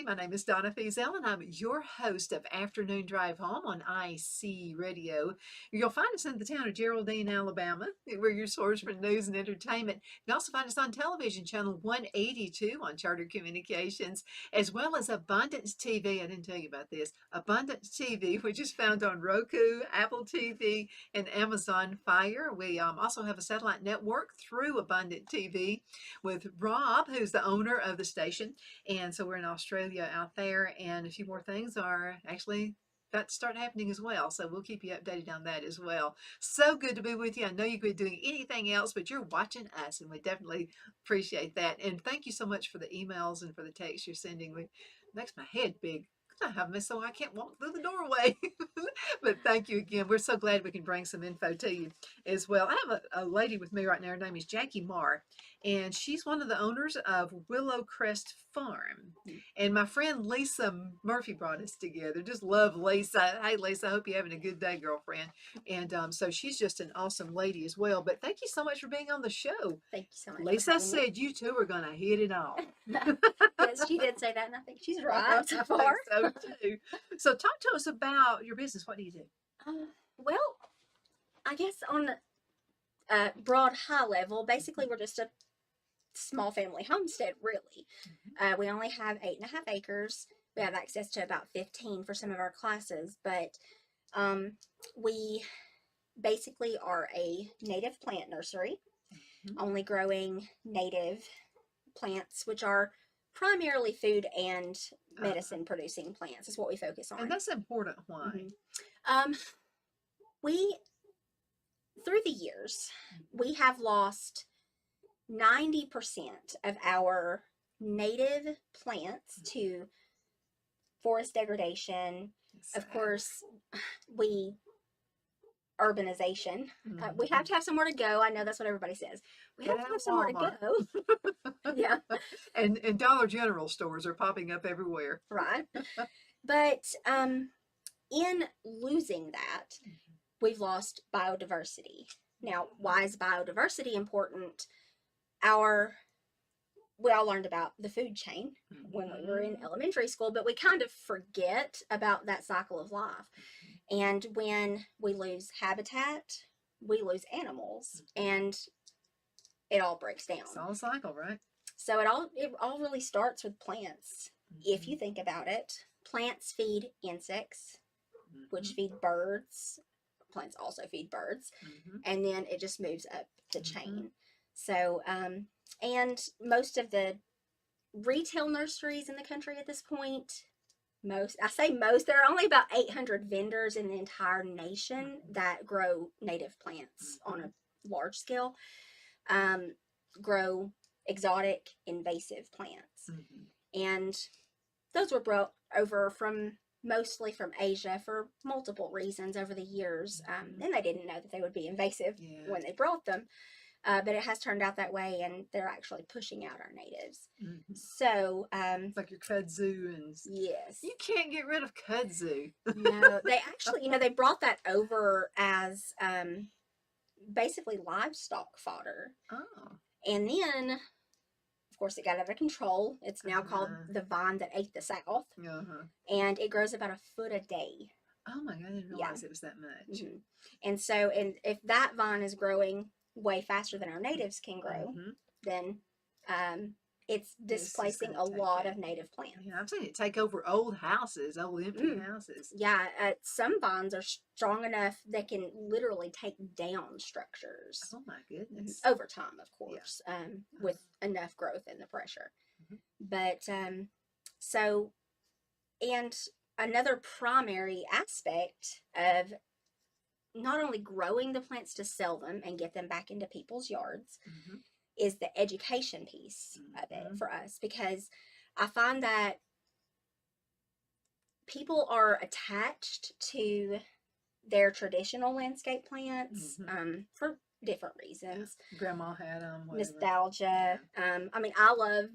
everybody. My name is Donna Feazell, and I'm your host of Afternoon Drive Home on IC Radio. You'll find us in the town of Geraldine, Alabama. We're your source for news and entertainment. You can also find us on television, channel 182 on Charter Communications, as well as Abundance TV. I didn't tell you about this. Abundance TV, which is found on Roku, Apple TV, and Amazon Fire. We also have a satellite network through Abundant TV with Rob, who's the owner of the station. And so we're in Australia out there, and a few more things are actually about to start happening as well. So we'll keep you updated on that as well. So good to be with you. I know you could be doing anything else, but you're watching us, and we definitely appreciate that. And thank you so much for the emails and for the texts you're sending. It makes my head big. I have me so I can't walk through the doorway. But thank you again. We're so glad we can bring some info to you as well. I have a lady with me right now. Her name is Jackie Marr, and she's one of the owners of Willow Crest Farm. And my friend Lisa Murphy brought us together. Just love Lisa. Hey, Lisa, I hope you're having a good day, girlfriend. And so she's just an awesome lady as well. But thank you so much for being on the show. Thank you so much. Lisa said you two are going to hit it off. Yes, she did say that, and I think she's right so far. So too. So talk to us about your business. What do you do? Well, I guess on a broad high level, basically we're just a small family homestead, really. We only have 8.5 acres. We have access to about 15 for some of our classes, but we basically are a native plant nursery, only growing native plants, which are primarily food and medicine producing plants is what we focus on. And that's important. Why? We, through the years, we have lost 90% of our native plants to forest degradation. Of course, urbanization. We have to have somewhere to go. I know that's what everybody says. We have to have somewhere to go. Yeah. And Dollar General stores are popping up everywhere. Right. But in losing that, we've lost biodiversity. Now, why is biodiversity important? We all learned about the food chain when we were in elementary school, but we kind of forget about that cycle of life. And when we lose habitat, we lose animals, and it all breaks down. It's all a cycle, right? So it all really starts with plants. If you think about it, plants feed insects, which feed birds. Plants also feed birds, and then it just moves up the chain. So, and most of the retail nurseries in the country at this point, I say most, there are only about 800 vendors in the entire nation that grow native plants on a large scale, grow exotic invasive plants. And those were brought over mostly from Asia for multiple reasons over the years. And they didn't know that they would be invasive when they brought them. But it has turned out that way, and they're actually pushing out our natives. So, it's like your kudzu, and yes, you can't get rid of kudzu. No, they actually, they brought that over as basically livestock fodder. And then, of course, it got out of control. It's now called the vine that ate the South, and it grows about a foot a day. Oh my God, I didn't realize it was that much. And so, if that vine is growing way faster than our natives can grow, then it's displacing a lot of native plants. Yeah, I've seen it take over old houses, old empty houses. Yeah, some vines are strong enough that can literally take down structures. Oh my goodness. Over time, of course, with enough growth and the pressure. But so, and another primary aspect of not only growing the plants to sell them and get them back into people's yards is the education piece of it for us, because I find that people are attached to their traditional landscape plants for different reasons. Grandma had them. Nostalgia. I love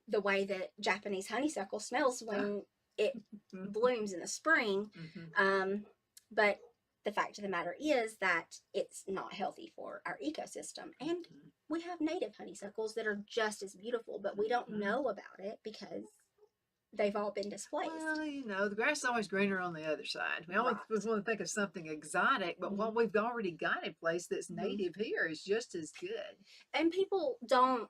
the way that Japanese honeysuckle smells when it blooms in the spring. But the fact of the matter is that it's not healthy for our ecosystem. And we have native honeysuckles that are just as beautiful, but we don't know about it because they've all been displaced. Well, the grass is always greener on the other side. We always Right. want to think of something exotic, but what we've already got in place that's native here is just as good. And people don't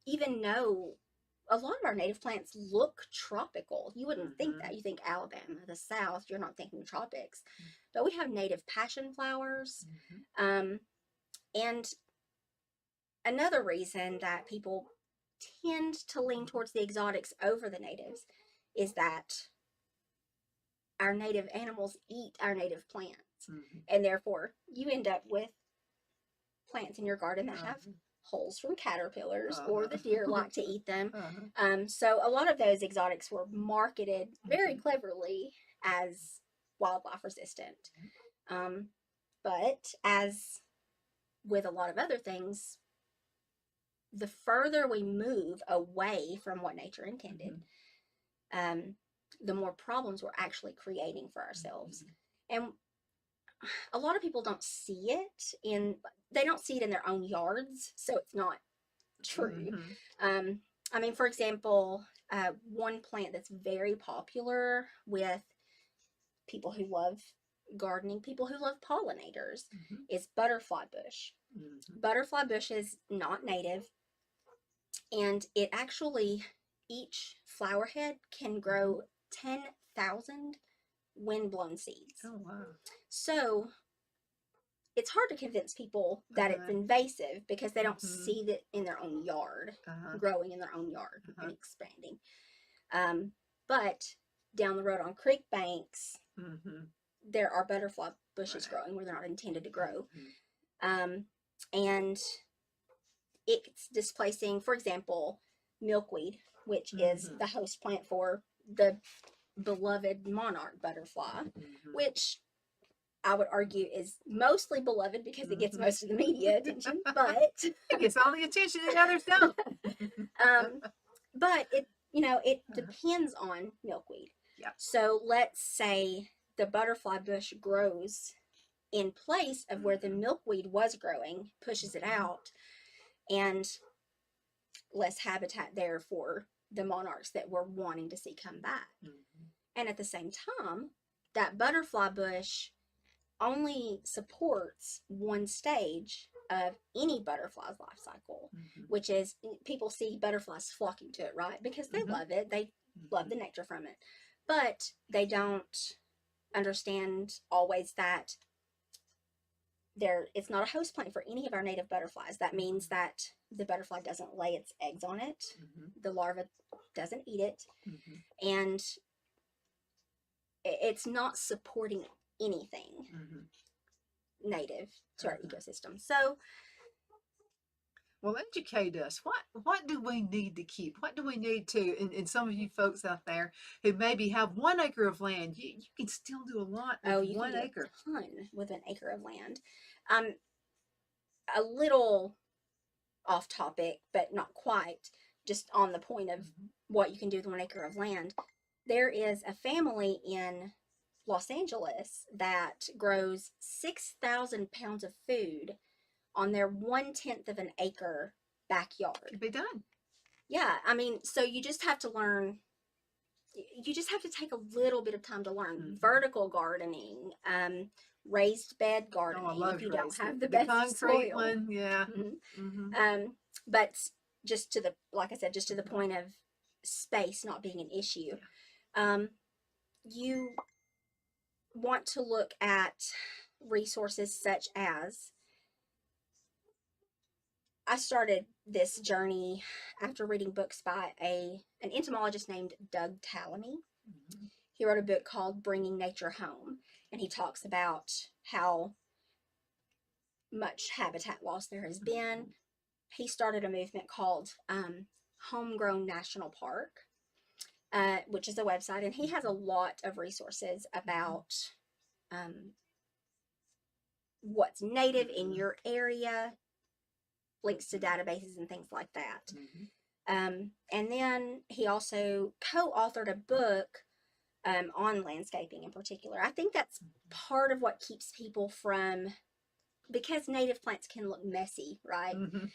even know a lot of our native plants look tropical. You wouldn't think that. You think Alabama, the South, you're not thinking tropics. But we have native passion flowers. And another reason that people tend to lean towards the exotics over the natives is that our native animals eat our native plants. And therefore, you end up with plants in your garden that have holes from caterpillars, or the deer like to eat them. So a lot of those exotics were marketed very cleverly as wildlife resistant. But as with a lot of other things, the further we move away from what nature intended, the more problems we're actually creating for ourselves. And a lot of people don't see it they don't see it in their own yards, so it's not true. I mean, for example, one plant that's very popular with people who love gardening, people who love pollinators, is butterfly bush. Butterfly bush is not native, and it actually, each flower head can grow 10,000 windblown seeds. Oh, wow. So it's hard to convince people that it's invasive because they don't see it in their own yard, growing in their own yard and expanding. But down the road on creek banks, there are butterfly bushes growing where they're not intended to grow. And it's displacing, for example, milkweed, which is the host plant for the beloved monarch butterfly, which I would argue is mostly beloved because it gets most of the media attention, but it gets all the attention and others don't. But it depends on milkweed. So let's say the butterfly bush grows in place of where the milkweed was growing, pushes it out, and less habitat there for the monarchs that we're wanting to see come back. And at the same time, that butterfly bush only supports one stage of any butterfly's life cycle, which is, people see butterflies flocking to it, right? Because they love it. They love the nectar from it. But they don't understand always that it's not a host plant for any of our native butterflies. That means that the butterfly doesn't lay its eggs on it. The larva doesn't eat it. And it's not supporting anything native to our ecosystem. So, well, educate us. What do we need to keep? What do we need to? And some of you folks out there who maybe have 1 acre of land, you can still do a lot with you 1 can do acre. a ton with an acre of land. A little off topic, but not quite. Just on the point of what you can do with 1 acre of land. There is a family in Los Angeles that grows 6,000 pounds of food on their 1/10 of an acre backyard. Could be done. Yeah, I mean, so you just have to learn. You just have to take a little bit of time to learn vertical gardening, raised bed gardening. Oh, I love if you don't have the the best concrete soil. one, yeah. But just to the, like I said, just to the point of space not being an issue, you want to look at resources such as, I started this journey after reading books by an entomologist named Doug Tallamy. He wrote a book called Bringing Nature Home, and he talks about how much habitat loss there has been. He started a movement called Homegrown National Park, which is a website, and he has a lot of resources about what's native in your area, links to databases and things like that. And then he also co-authored a book on landscaping in particular. I think that's part of what keeps people from because native plants can look messy, right? Mhm.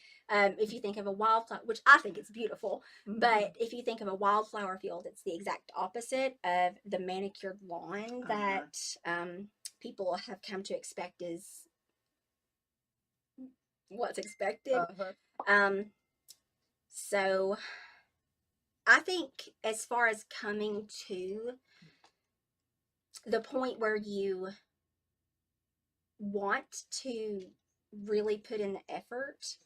If you think of a wildflower, which I think is beautiful, Mhm. but if you think of a wildflower field, it's the exact opposite of the manicured lawn that people have come to expect is what's expected. Um, so I think as far as coming to the point where you want to really put in the effort,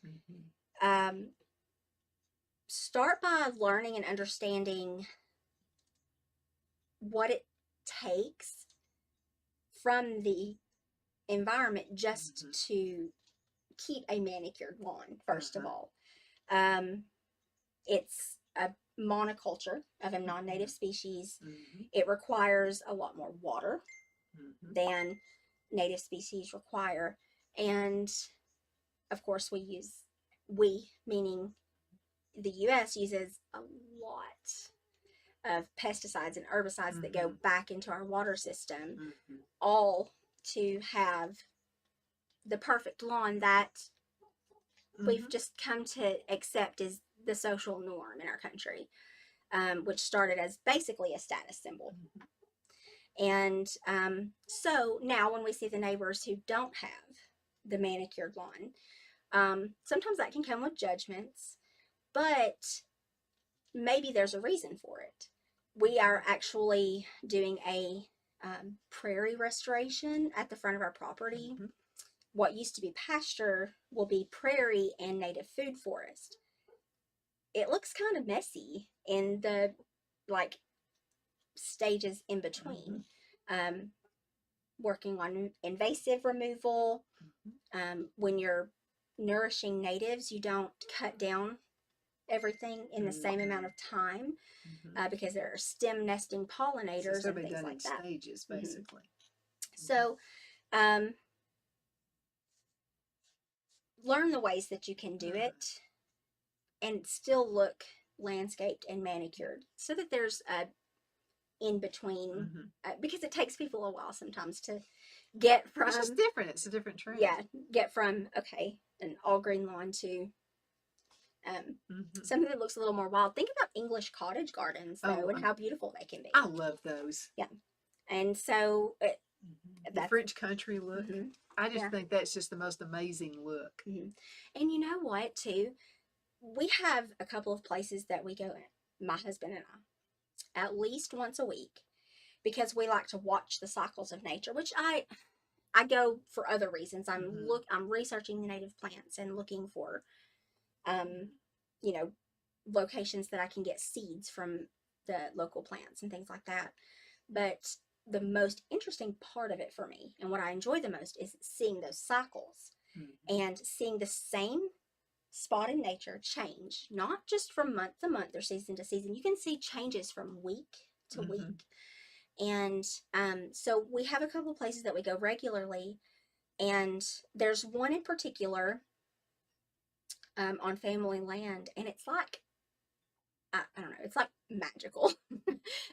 start by learning and understanding what it takes from the environment just to keep a manicured lawn, first of all. It's a monoculture of a non-native species. It requires a lot more water than native species require. And of course, we, meaning the U.S., uses a lot of pesticides and herbicides that go back into our water system, all to have the perfect lawn that we've just come to accept as the social norm in our country, which started as basically a status symbol. And so now when we see the neighbors who don't have the manicured lawn, sometimes that can come with judgments, but maybe there's a reason for it. We are actually doing a prairie restoration at the front of our property. What used to be pasture will be prairie and native food forest. It looks kind of messy in the stages in between. Working on invasive removal. When you're nourishing natives, you don't cut down everything in the same amount of time because there are stem nesting pollinators and things like that. Stages, basically. So, learn the ways that you can do it and still look landscaped and manicured, so that there's a in between, because it takes people a while sometimes to get from. It's just different. It's a different trend. Yeah, get from an all green lawn to something that looks a little more wild. Think about English cottage gardens, though, and how beautiful they can be. I love those. Yeah, and so the French country look. I just think that's just the most amazing look. And you know what, too? We have a couple of places that we go in, my husband and I, at least once a week, because we like to watch the cycles of nature, which I go for other reasons. I'm researching the native plants and looking for locations that I can get seeds from the local plants and things like that. But the most interesting part of it for me, and what I enjoy the most, is seeing those cycles and seeing the same spot in nature change, not just from month to month or season to season. You can see changes from week to week. And so we have a couple of places that we go regularly, and there's one in particular on family land, and it's like, I don't know, it's like magical.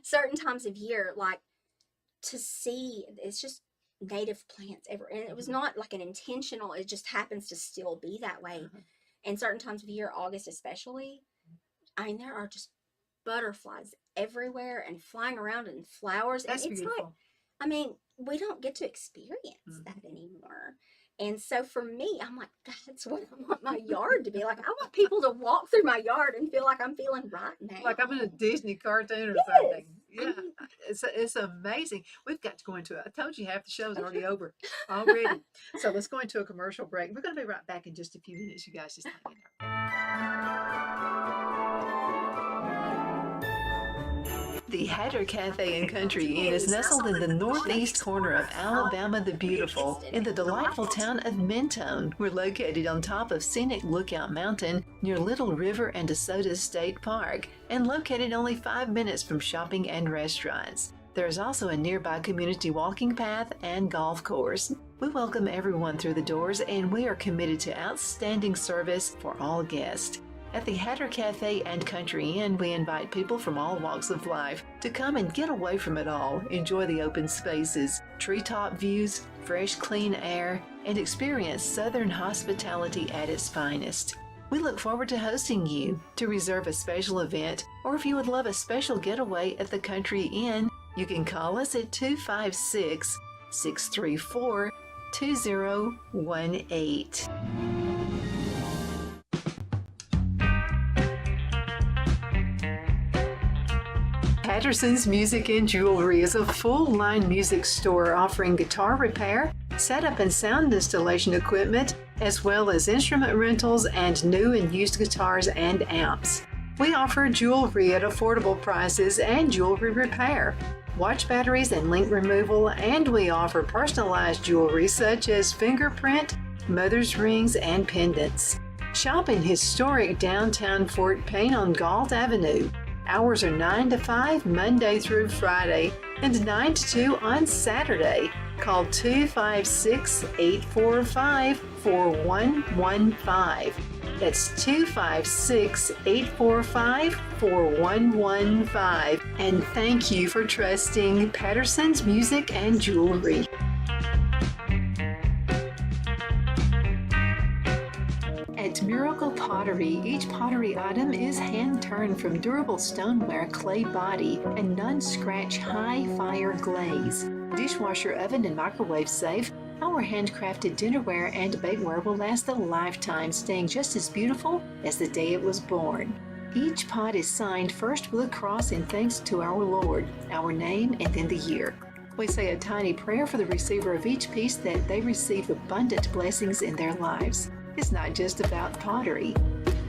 Certain times of year, like, to see, it's just native plants ever, and it was not like an intentional, it just happens to still be that way. And certain times of year, August especially, I mean, there are just butterflies everywhere and flying around and flowers. That's and it's beautiful. like, I mean, we don't get to experience that anymore. And so for me, I'm like, that's what I want my yard to be like. I want people to walk through my yard and feel like I'm feeling right now. Like I'm in a Disney cartoon or something. Yeah, it's amazing. We've got to go into it. I told you half the show's already over already. So let's go into a commercial break. We're going to be right back in just a few minutes. You guys just hang in there. The Hatter Cafe and Country Inn is nestled in the northeast corner of Alabama the Beautiful in the delightful town of Mentone. We're located on top of scenic Lookout Mountain near Little River and DeSoto State Park and located only 5 minutes from shopping and restaurants. There is also a nearby community walking path and golf course. We welcome everyone through the doors, and we are committed to outstanding service for all guests. At the Hatter Cafe and Country Inn, we invite people from all walks of life to come and get away from it all, enjoy the open spaces, treetop views, fresh, clean air, and experience Southern hospitality at its finest. We look forward to hosting you. To reserve a special event, or if you would love a special getaway at the Country Inn, you can call us at 256 634 2018. Patterson's Music and Jewelry is a full-line music store offering guitar repair, setup and sound installation equipment, as well as instrument rentals and new and used guitars and amps. We offer jewelry at affordable prices and jewelry repair, watch batteries and link removal, and we offer personalized jewelry such as fingerprint, mother's rings, and pendants. Shop in historic downtown Fort Payne on Galt Avenue. Hours are 9 to 5 Monday through Friday and 9 to 2 on Saturday. Call 256-845-4115. That's 256-845-4115. And thank you for trusting Patterson's Music and Jewelry. At Miracle Pottery, each pottery item is hand-turned from durable stoneware, clay body, and non-scratch high-fire glaze. Dishwasher oven and microwave safe, our handcrafted dinnerware and bakeware will last a lifetime, staying just as beautiful as the day it was born. Each pot is signed first with a cross in thanks to our Lord, our name, and then the year. We say a tiny prayer for the receiver of each piece that they receive abundant blessings in their lives. It's not just about pottery.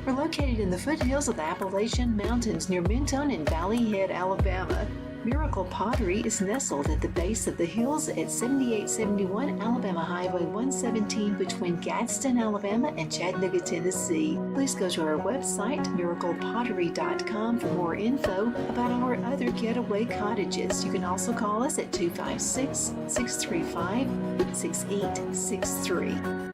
We're located in the foothills of the Appalachian Mountains near Mentone and Valley Head, Alabama. Miracle Pottery is nestled at the base of the hills at 7871 Alabama Highway 117 between Gadsden, Alabama and Chattanooga, Tennessee. Please go to our website, miraclepottery.com, for more info about our other getaway cottages. You can also call us at 256-635-6863.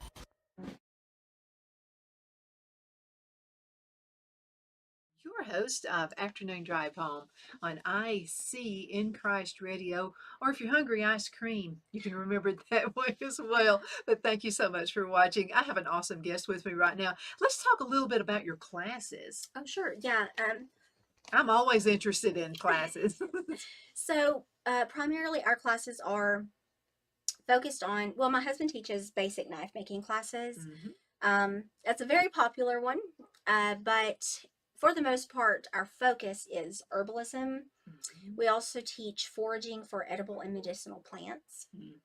Your host of Afternoon Drive Home on IC in Christ Radio, or if you're hungry, ice cream. You can remember it that way as well. But thank you so much for watching. I have an awesome guest with me right now. Let's talk a little bit about your classes. Oh, sure. Yeah. I'm always interested in classes. So primarily our classes are focused on, well, my husband teaches basic knife making classes. That's a very popular one, but for the most part, our focus is herbalism. We also teach foraging for edible and medicinal plants. You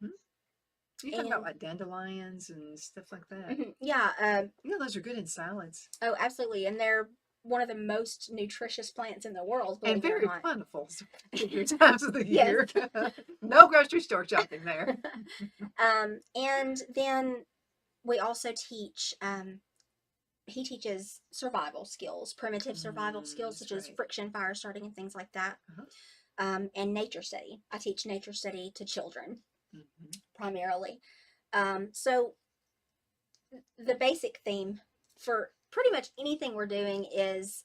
talk about like dandelions and stuff like that. Yeah. Those are good in salads. Oh, absolutely. And they're one of the most nutritious plants in the world. And very plentiful at times of the year. No grocery store shopping there. And then we also teach, he teaches survival skills, primitive survival skills, such as friction, fire starting, and things like that. And nature study. I teach nature study to children, primarily. So the basic theme for pretty much anything we're doing is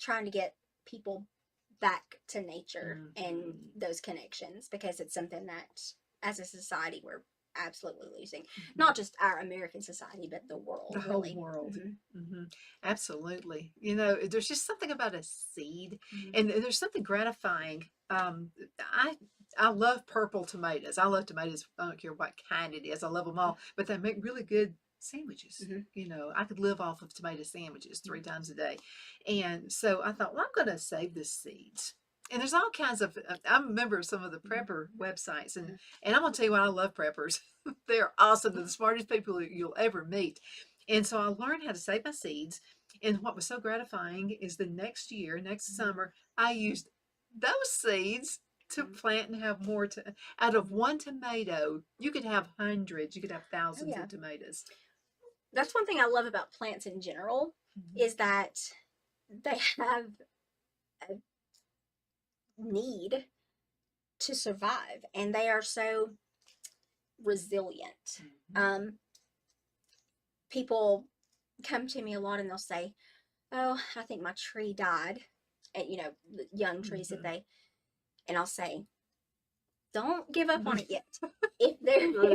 trying to get people back to nature and those connections, because it's something that, as a society, we're absolutely losing. Not just our American society, but the world. The whole world. Absolutely. There's just something about a seed, and there's something gratifying. I love purple tomatoes. I love tomatoes. I don't care what kind it is. I love them all, but they make really good sandwiches. I could live off of tomato sandwiches 3 times a day. And so I thought, well, I'm going to save the seeds. And there's all kinds of, I'm a member of some of the prepper websites, and I'm going to tell you what, I love preppers. They're awesome. They're the smartest people you'll ever meet. And so I learned how to save my seeds. And what was so gratifying is the next summer, I used those seeds to plant and have more. Out of one tomato, you could have hundreds, you could have thousands of tomatoes. That's one thing I love about plants in general, is that they have a need to survive, and they are so resilient. People come to me a lot and they'll say, oh, I think my tree died. And, young trees that and I'll say, don't give up on it yet. If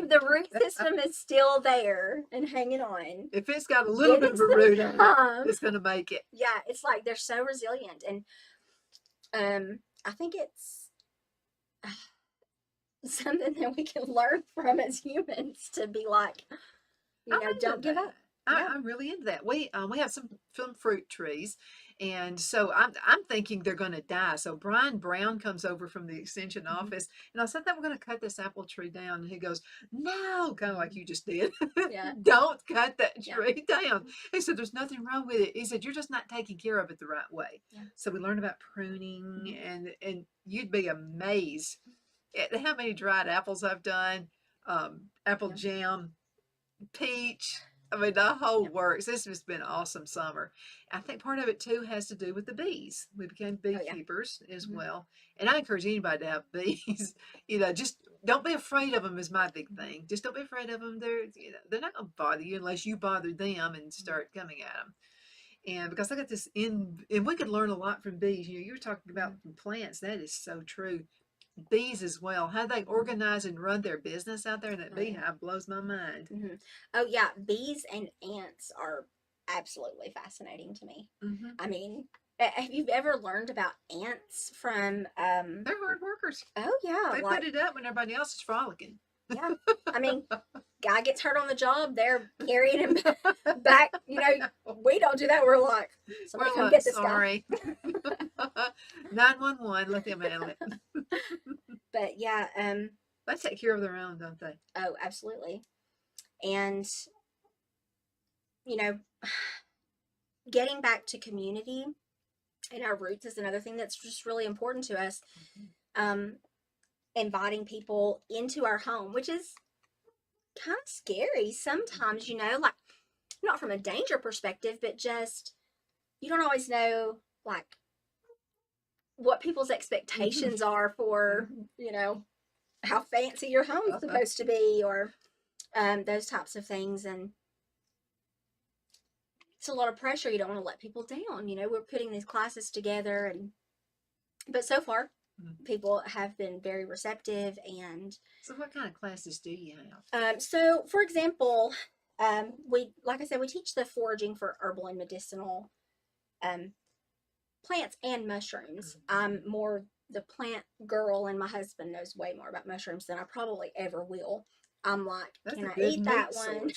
the root system is still there and hanging on, if it's got a little bit of a root on it, it's going to make it. Yeah, it's like they're so resilient, and I think it's something that we can learn from as humans to be like, don't give up. I'm really into that. We have some fruit trees, and so I'm thinking they're going to die. So Brian Brown comes over from the extension office, and I said that we're going to cut this apple tree down, and he goes, "No," kind of like you just did. Yeah. Don't cut that tree down. He said, "There's nothing wrong with it." He said, "You're just not taking care of it the right way." Yeah. So we learned about pruning, and you'd be amazed at how many dried apples I've done, apple jam, peach. I mean, the whole works. This has been an awesome summer. I think part of it too has to do with the bees. We became beekeepers as well. And I encourage anybody to have bees. Just don't be afraid of them is my big thing. Just don't be afraid of them. They're not going to bother you unless you bother them and start coming at them. And because I got this and we could learn a lot from bees. You were talking about plants. That is so true. Bees as well, how they organize and run their business out there in that beehive blows my mind. Oh yeah, bees and ants are absolutely fascinating to me. I mean, have you ever learned about ants from they're hard workers. Oh yeah, they put it up when everybody else is frolicking. Yeah, I mean, guy gets hurt on the job, they're carrying him back. We don't do that. We're like, somebody come get this guy. 911, let them handle it. But yeah, they take care of their own, don't they? Oh, absolutely. And getting back to community and our roots is another thing that's just really important to us. Inviting people into our home, which is kind of scary sometimes, like not from a danger perspective, but just you don't always know like what people's expectations are for, how fancy your home's supposed to be, or those types of things. And it's a lot of pressure. You don't want to let people down. We're putting these classes together, but so far people have been very receptive. And so what kind of classes do you have? So for example, like I said, we teach the foraging for herbal and medicinal plants and mushrooms. I'm more the plant girl, and my husband knows way more about mushrooms than I probably ever will. I'm like, that's can I eat that one?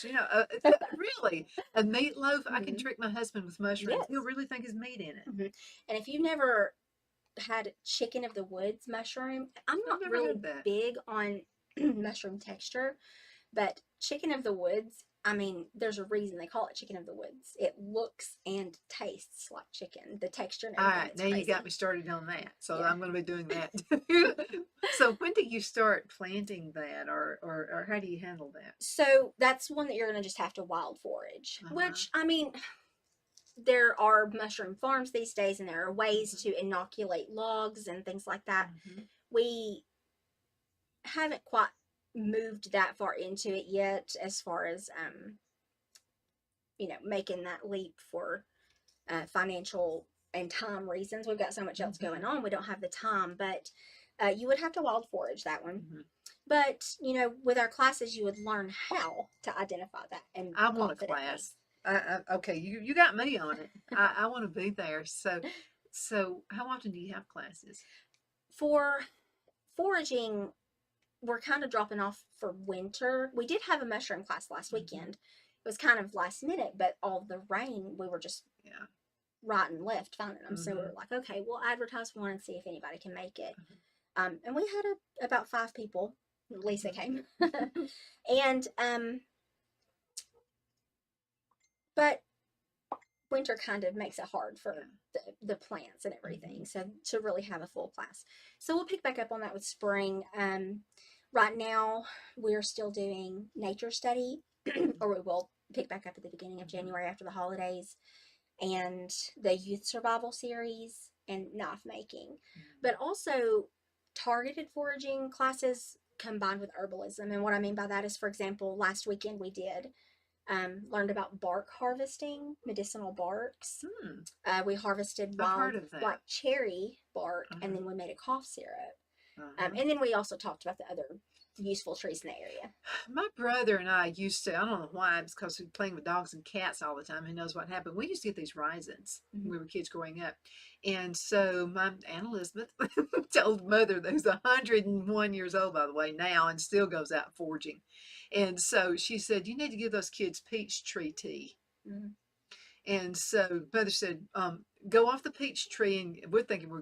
Really, a meatloaf. I can trick my husband with mushrooms. Yes. He'll really think there's meat in it. And if you've never had chicken of the woods mushroom, I'm not really big on mushroom texture, but chicken of the woods, I mean, there's a reason they call it chicken of the woods. It looks and tastes like chicken. The texture and everything. All right, now crazy. You got me started on that. So I'm going to be doing that. So when do you start planting that, or how do you handle that? So that's one that you're going to just have to wild forage, which, I mean, there are mushroom farms these days, and there are ways to inoculate logs and things like that. We haven't quite moved that far into it yet, as far as making that leap for financial and time reasons. We've got so much else going on, we don't have the time. But you would have to wild forage that one. But with our classes, you would learn how to identify that. And I want a class. Okay, you got me on it. I want to be there. So how often do you have classes? For foraging, we're kind of dropping off for winter. We did have a mushroom class last weekend. It was kind of last minute, but all the rain, we were just right and left finding them. So we were like, okay, we'll advertise one and see if anybody can make it. And we had about 5 people. Lisa came. And but winter kind of makes it hard for the plants and everything. So to really have a full class. So we'll pick back up on that with spring. Right now, we're still doing nature study, or we will pick back up at the beginning of January after the holidays, and the youth survival series and knife making, but also targeted foraging classes combined with herbalism. And what I mean by that is, for example, last weekend we did Learned about bark harvesting, medicinal barks. We harvested I've heard wild of that. black cherry bark, and Uh-huh. then we made a cough syrup. Uh-huh. And then we also talked about the other useful trees in the area. My brother and I used to, I don't know why, it's because we were playing with dogs and cats all the time. Who knows what happened? We used to get these risins when we were kids growing up. And so my Aunt Elizabeth told mother, who's 101 years old, by the way, now, and still goes out foraging. And so she said, you need to give those kids peach tree tea. Mhm. And so mother said, go off the peach tree, and we're thinking we're